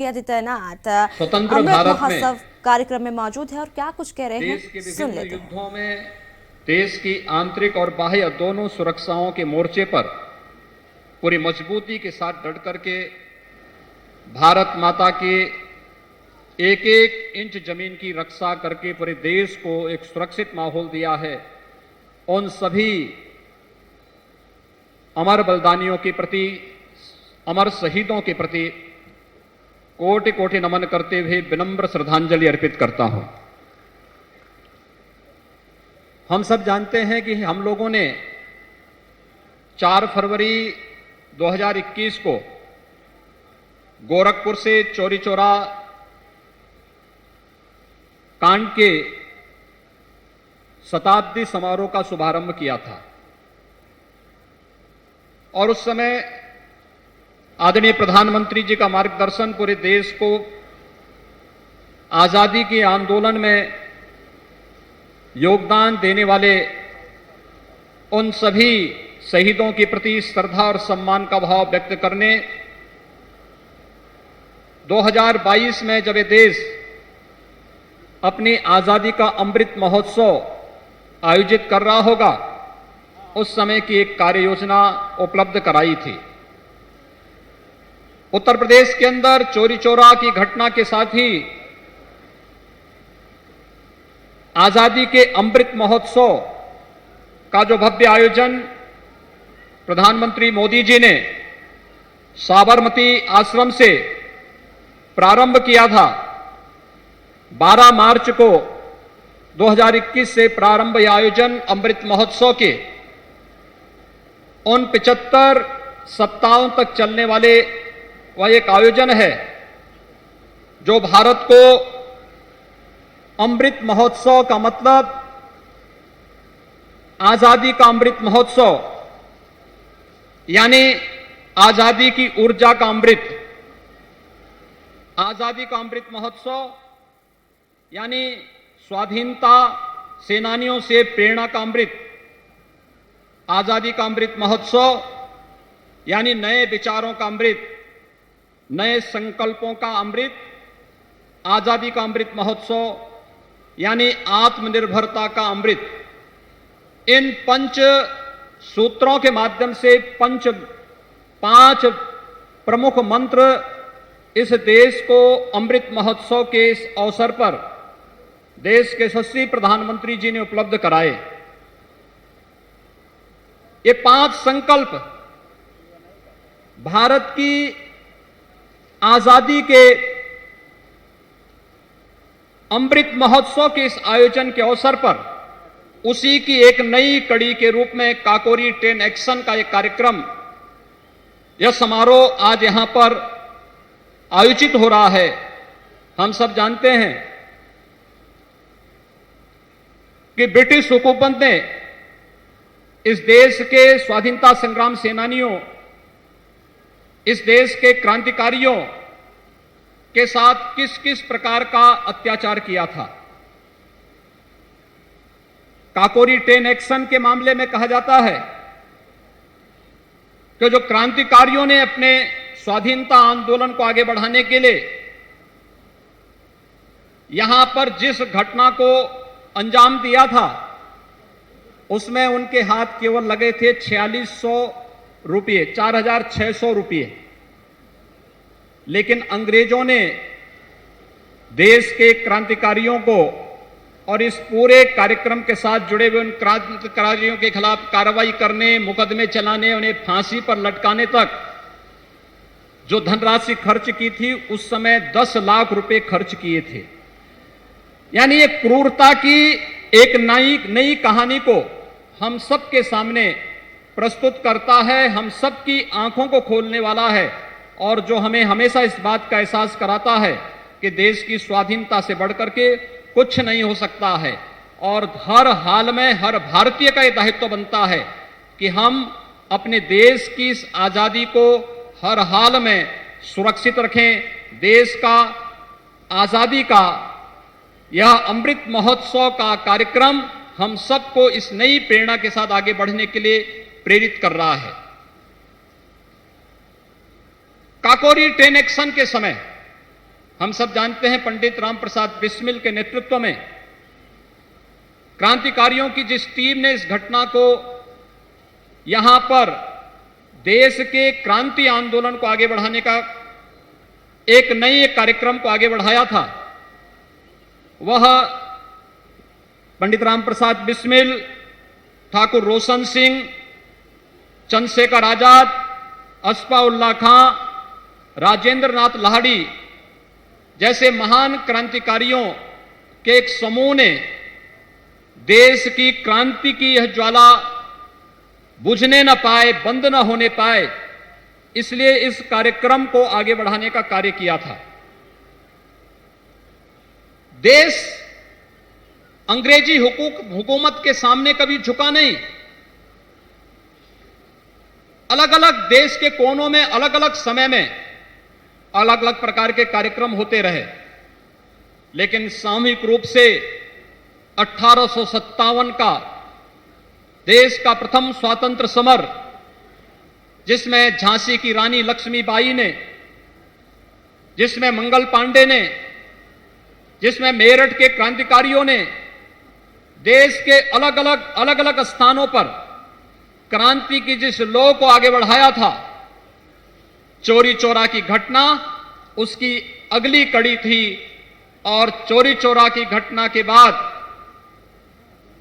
तैनात स्वतंत्र अमृत भारत महोत्सव में कार्यक्रम में मौजूद है और क्या कुछ कह रहे देश के हैं, सुन विभिन्न लेते हैं। युद्धों में देश की आंतरिक और बाह्य दोनों सुरक्षाओं के मोर्चे पर पूरी मजबूती के साथ डट करके भारत माता के एक एक इंच जमीन की रक्षा करके पूरे देश को एक सुरक्षित माहौल दिया है। उन सभी अमर बलिदानियों के प्रति, अमर शहीदों के प्रति कोटि कोटि नमन करते हुए विनम्र श्रद्धांजलि अर्पित करता हूं। हम सब जानते हैं कि हम लोगों ने 4 फरवरी 2021 को गोरखपुर से चौरी चौरा कांड के शताब्दी समारोह का शुभारंभ किया था और उस समय आदरणीय प्रधानमंत्री जी का मार्गदर्शन पूरे देश को आजादी के आंदोलन में योगदान देने वाले उन सभी शहीदों के प्रति श्रद्धा और सम्मान का भाव व्यक्त करने 2022 में जब ये देश अपनी आजादी का अमृत महोत्सव आयोजित कर रहा होगा, उस समय की एक कार्य योजना उपलब्ध कराई थी। उत्तर प्रदेश के अंदर चौरी चौरा की घटना के साथ ही आजादी के अमृत महोत्सव का जो भव्य आयोजन प्रधानमंत्री मोदी जी ने साबरमती आश्रम से प्रारंभ किया था। 12 मार्च को 2021 से प्रारंभ यह आयोजन अमृत महोत्सव के उन 75 सप्ताहों तक चलने वाले वह एक आयोजन है जो भारत को अमृत महोत्सव का मतलब आजादी का अमृत महोत्सव यानी आजादी की ऊर्जा का अमृत, आजादी का अमृत महोत्सव यानी स्वाधीनता सेनानियों से प्रेरणा का अमृत, आजादी का अमृत महोत्सव यानी नए विचारों का अमृत, नए संकल्पों का अमृत, आजादी का अमृत महोत्सव यानी आत्मनिर्भरता का अमृत। इन 5 सूत्रों के माध्यम से 5 प्रमुख मंत्र इस देश को अमृत महोत्सव के इस अवसर पर देश के यशस्वी प्रधानमंत्री जी ने उपलब्ध कराए। ये 5 संकल्प भारत की आजादी के अमृत महोत्सव के इस आयोजन के अवसर पर उसी की एक नई कड़ी के रूप में काकोरी 10 एक्शन का एक कार्यक्रम, यह समारोह आज यहां पर आयोजित हो रहा है। हम सब जानते हैं कि ब्रिटिश हुकूमत ने इस देश के स्वाधीनता संग्राम सेनानियों, इस देश के क्रांतिकारियों के साथ किस किस प्रकार का अत्याचार किया था। काकोरी 10 एक्शन के मामले में कहा जाता है कि जो क्रांतिकारियों ने अपने स्वाधीनता आंदोलन को आगे बढ़ाने के लिए यहां पर जिस घटना को अंजाम दिया था, उसमें उनके हाथ केवल लगे थे 4600 रुपये, 4600 रुपये। लेकिन अंग्रेजों ने देश के क्रांतिकारियों को और इस पूरे कार्यक्रम के साथ जुड़े हुए उन क्रांतिकारियों के खिलाफ कार्रवाई करने, मुकदमे चलाने, उन्हें फांसी पर लटकाने तक जो धनराशि खर्च की थी, उस समय 10 लाख रुपए खर्च किए थे। यानी ये क्रूरता की एक नई कहानी को हम सबके सामने प्रस्तुत करता है, हम सबकी आंखों को खोलने वाला है और जो हमें हमेशा इस बात का एहसास कराता है कि देश की स्वाधीनता से बढ़कर के कुछ नहीं हो सकता है। और हर हाल में हर भारतीय का यह दायित्व बनता है कि हम अपने देश की इस आजादी को हर हाल में सुरक्षित रखें। देश का आजादी का यह अमृत महोत्सव का कार्यक्रम हम सबको इस नई प्रेरणा के साथ आगे बढ़ने के लिए प्रेरित कर रहा है। काकोरी 10 एक्शन के समय हम सब जानते हैं पंडित राम प्रसाद बिस्मिल के नेतृत्व में क्रांतिकारियों की जिस टीम ने इस घटना को यहां पर देश के क्रांति आंदोलन को आगे बढ़ाने का एक नए कार्यक्रम को आगे बढ़ाया था, वह पंडित राम प्रसाद बिस्मिल, ठाकुर रोशन सिंह, चंद्रशेखर आजाद, अस्फाउल्लाह खां, राजेंद्र नाथ लाहिड़ी जैसे महान क्रांतिकारियों के एक समूह ने देश की क्रांति की यह ज्वाला बुझने न पाए, बंद न होने पाए, इसलिए इस कार्यक्रम को आगे बढ़ाने का कार्य किया था। देश अंग्रेजी हुकूमत के सामने कभी झुका नहीं। अलग अलग देश के कोनों में अलग अलग समय में अलग अलग प्रकार के कार्यक्रम होते रहे, लेकिन सामूहिक रूप से 1857 का देश का प्रथम स्वातंत्र समर, जिसमें झांसी की रानी लक्ष्मीबाई ने, जिसमें मंगल पांडे ने, जिसमें मेरठ के क्रांतिकारियों ने देश के अलग अलग स्थानों पर क्रांति की जिस लौ को आगे बढ़ाया था, चोरी चोरा की घटना उसकी अगली कड़ी थी। और चोरी चोरा की घटना के बाद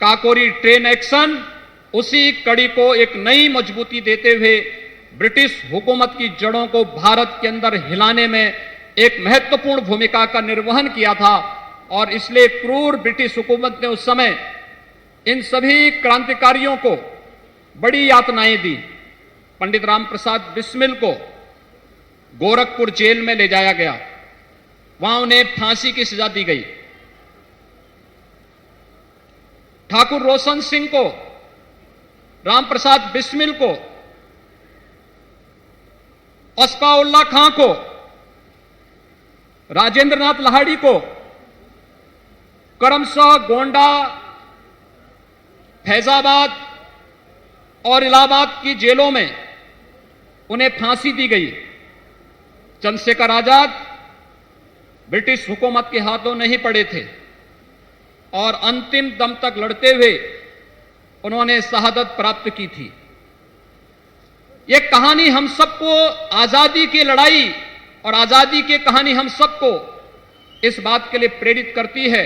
काकोरी ट्रेन एक्शन उसी कड़ी को एक नई मजबूती देते हुए ब्रिटिश हुकूमत की जड़ों को भारत के अंदर हिलाने में एक महत्वपूर्ण भूमिका का निर्वहन किया था। और इसलिए क्रूर ब्रिटिश हुकूमत ने उस समय इन सभी क्रांतिकारियों को बड़ी यातनाएं दी। पंडित राम प्रसाद बिस्मिल को गोरखपुर जेल में ले जाया गया, वहां उन्हें फांसी की सजा दी गई। ठाकुर रोशन सिंह को, राम प्रसाद बिस्मिल को, अस्फाउल्लाह खां को, राजेंद्र नाथ लाहिड़ी को करमसह गोंडा, फैजाबाद और इलाहाबाद की जेलों में उन्हें फांसी दी गई। चंद्रशेखर आजाद ब्रिटिश हुकूमत के हाथों नहीं पड़े थे और अंतिम दम तक लड़ते हुए उन्होंने शहादत प्राप्त की थी। यह कहानी हम सबको आजादी की लड़ाई और आजादी की कहानी हम सबको इस बात के लिए प्रेरित करती है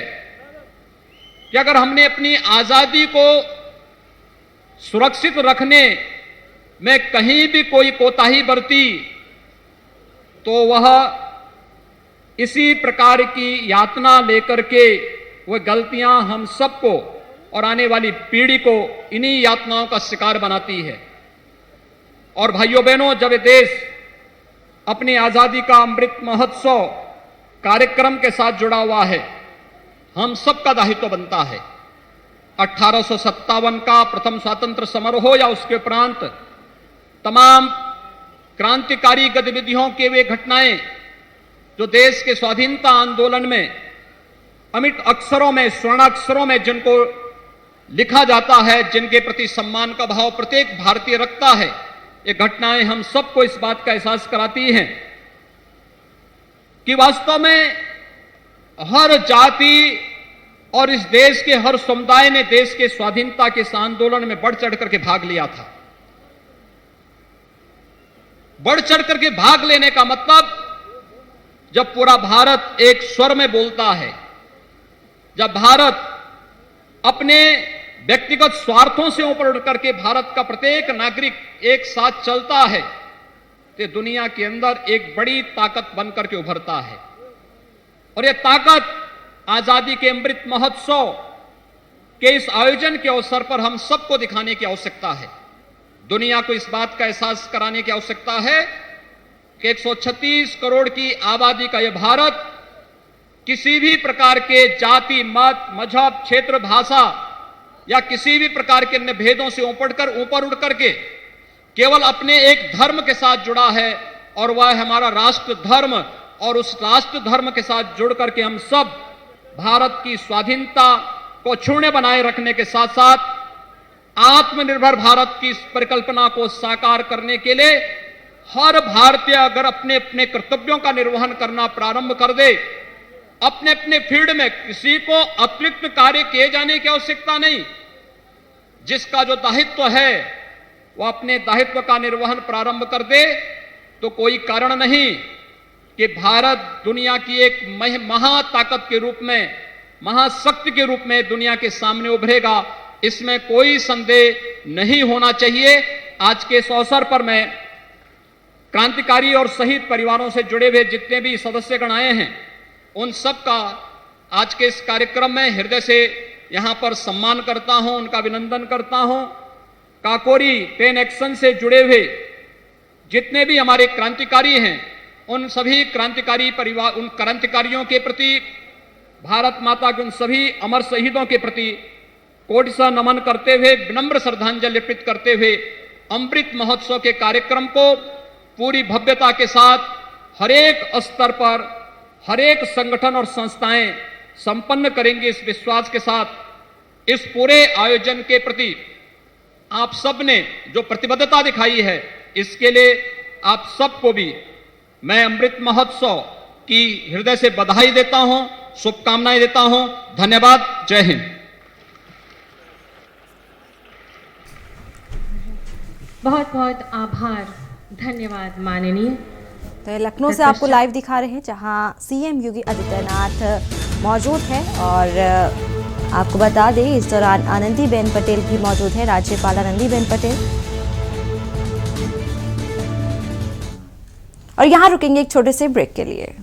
कि अगर हमने अपनी आजादी को सुरक्षित रखने में कहीं भी कोई कोताही बरती तो वह इसी प्रकार की यातना लेकर के वह गलतियां हम सबको और आने वाली पीढ़ी को इन्हीं यातनाओं का शिकार बनाती है। और भाइयों बहनों, जब ये देश अपनी आजादी का अमृत महोत्सव कार्यक्रम के साथ जुड़ा हुआ है, हम सबका दायित्व बनता है। 1857 का प्रथम स्वातंत्र समारोह या उसके उपरांत तमाम क्रांतिकारी गतिविधियों के वे घटनाएं जो देश के स्वाधीनता आंदोलन में अमिट अक्षरों में, स्वर्णाक्षरों में जिनको लिखा जाता है, जिनके प्रति सम्मान का भाव प्रत्येक भारतीय रखता है, ये घटनाएं हम सबको इस बात का एहसास कराती हैं कि वास्तव में हर जाति और इस देश के हर समुदाय ने देश के स्वाधीनता के इस आंदोलन में बढ़ चढ़ करके भाग लिया था। बढ़ चढ़ करके भाग लेने का मतलब, जब पूरा भारत एक स्वर में बोलता है, जब भारत अपने व्यक्तिगत स्वार्थों से ऊपर उठ करके भारत का प्रत्येक नागरिक एक साथ चलता है, तो दुनिया के अंदर एक बड़ी ताकत बनकर के उभरता है। और यह ताकत आजादी के अमृत महोत्सव के इस आयोजन के अवसर पर हम सबको दिखाने की आवश्यकता है। दुनिया को इस बात का एहसास कराने की आवश्यकता है कि 136 करोड़ की आबादी का यह भारत किसी भी प्रकार के जाति, मत, मजहब, क्षेत्र, भाषा या किसी भी प्रकार के अन्य भेदों से ऊपर उठ करके केवल अपने एक धर्म के साथ जुड़ा है, और वह है हमारा राष्ट्र धर्म। और उस राष्ट्र धर्म के साथ जुड़ करके हम सब भारत की स्वाधीनता को अक्षुण्ण बनाए रखने के साथ साथ आत्मनिर्भर भारत की इस परिकल्पना को साकार करने के लिए हर भारतीय अगर अपने अपने कर्तव्यों का निर्वहन करना प्रारंभ कर दे, अपने अपने फील्ड में किसी को अतिरिक्त कार्य किए जाने की आवश्यकता नहीं, जिसका जो दायित्व है वह अपने दायित्व का निर्वहन प्रारंभ कर दे, तो कोई कारण नहीं कि भारत दुनिया की एक महाताकत के रूप में, महाशक्ति के रूप में दुनिया के सामने उभरेगा। इसमें कोई संदेह नहीं होना चाहिए। आज के इस अवसर पर मैं क्रांतिकारी और शहीद परिवारों से जुड़े हुए जितने भी सदस्यगण आए हैं, उन सब का आज के इस कार्यक्रम में हृदय से यहां पर सम्मान करता हूं, उनका अभिनंदन करता हूं। काकोरी पेन एक्शन से जुड़े हुए जितने भी हमारे क्रांतिकारी हैं, उन सभी क्रांतिकारी परिवार, उन क्रांतिकारियों के प्रति, भारत माता के उन सभी अमर शहीदों के प्रति कोटि से नमन करते हुए, विनम्र श्रद्धांजलि अर्पित करते हुए अमृत महोत्सव के कार्यक्रम को पूरी भव्यता के साथ हर एक स्तर पर हर एक संगठन और संस्थाएं संपन्न करेंगे, इस विश्वास के साथ इस पूरे आयोजन के प्रति आप सब ने जो प्रतिबद्धता दिखाई है, इसके लिए आप सबको भी मैं अमृत महोत्सव की हृदय से बधाई देता हूं, शुभकामनाएं देता हूं। धन्यवाद। जय हिंद। बहुत बहुत आभार, धन्यवाद माननीय। तो लखनऊ से आपको लाइव दिखा रहे हैं, जहां सीएम योगी आदित्यनाथ मौजूद है। और आपको बता दें, इस दौरान आनंदीबेन पटेल भी मौजूद है, राज्यपाल आनंदीबेन पटेल। और यहां रुकेंगे एक छोटे से ब्रेक के लिए।